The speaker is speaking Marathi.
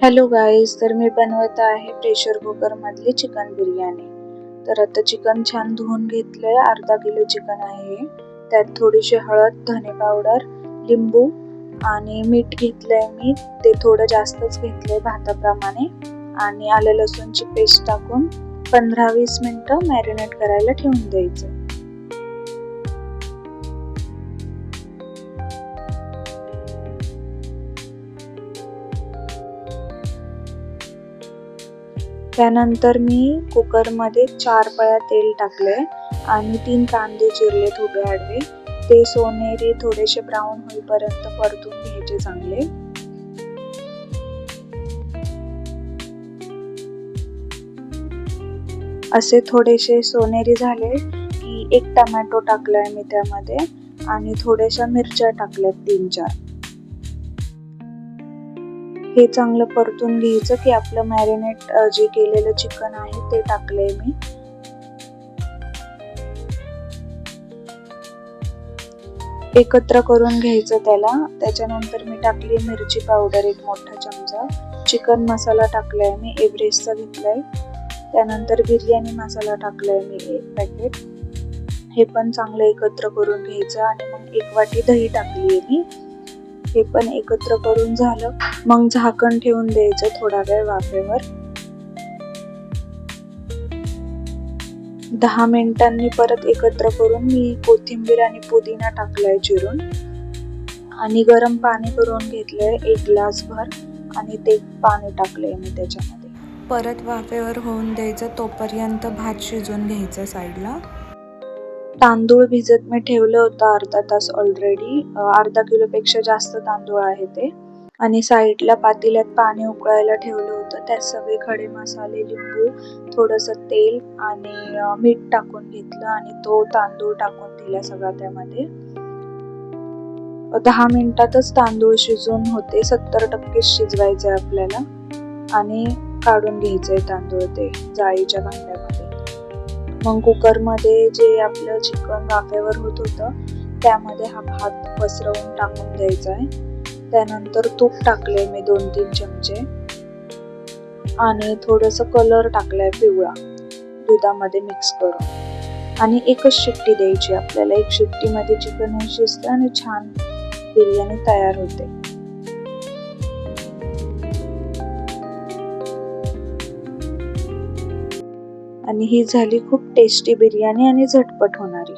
हॅलो गाईज, तर मी बनवत आहे प्रेशर कुकर मधली चिकन बिर्याणी. तर आता चिकन छान धुवून घेतलंय. अर्धा किलो चिकन आहे. त्यात थोडीशी हळद, धने पावडर, लिंबू आणि मीठ घेतलंय मी. ते थोडं जास्तच घेतलंय भाताप्रमाणे. आणि आलं लसूणची पेस्ट टाकून 15-20 मिनिटं मॅरिनेट करायला ठेवून द्यायचं. त्यानंतर मी कुकरमध्ये 4 पळ्या तेल टाकले आणि 3 कांदे चिरलेत उभे आडवे. ते सोनेरी थोडेसे ब्राऊन होईपर्यंत परतून घ्यायचे चांगले. असे थोडेसे सोनेरी झाले की 1 टोमॅटो टाकलाय मी त्यामध्ये आणि थोड्याशा मिरच्या टाकल्यात 3-4. हे चांगलं परतून घ्यायचं की आपलं मॅरिनेट जे केलेलं चिकन आहे ते टाकलंय मी. एकत्र करून घ्यायचं त्याला. त्याच्यानंतर मी टाकली मिरची पावडर 1 मोठा चमचा. चिकन मसाला टाकलाय मी, एव्हरेस्टचा घेतलाय. त्यानंतर बिर्याणी मसाला टाकलाय मी 1 पॅकेट. हे पण चांगलं एकत्र करून घ्यायचं आणि मग 1 वाटी दही टाकली मी. हे पण एकत्र करून झालं मग झाकण ठेवून द्यायचं थोडा वेळ वाफेवर. 10 मिनिटांनी परत एकत्र करून मी कोथिंबीर आणि पुदिना टाकलाय चिरून आणि गरम पाणी करून घेतलंय 1 ग्लास भर आणि ते पाणी टाकलंय मी त्याच्यामध्ये. परत वाफेवर होऊन द्यायचं तोपर्यंत भात शिजवून घ्यायचं साईडला. तांदूळ भिजत मी ठेवलं होतं अर्धा तास ऑलरेडी. अर्धा किलोपेक्षा जास्त तांदूळ आहे ते. आणि साईडला पातेल्यात पाणी उकळायला ठेवलं होतं. त्यात सगळे खडे मसाले, लिंबू, थोडंसं तेल आणि मीठ टाकून घेतलं आणि तो तांदूळ टाकून दिला सगळा त्यामध्ये. 10 मिनिटातच तांदूळ शिजून होते. 70% शिजवायचे आपल्याला आणि काढून घ्यायचंय तांदूळ ते जाळीच्या भांड्यामध्ये. मग कुकरमध्ये जे आपलं चिकन वाफेवर होत होतं त्यामध्ये हा भात पसरवून टाकून द्यायचा आहे. त्यानंतर तूप टाकले मी 2-3 चमचे आणि थोडंसं कलर टाकलाय पिवळा दुधामध्ये मिक्स करून. आणि एकच शिट्टी द्यायची आपल्याला. 1 शिट्टीमध्ये चिकन शिजतं आणि छान बिर्याणी तयार होते. आणि ही झाली खूप टेस्टी बिर्याणी आणि झटपट होणारी.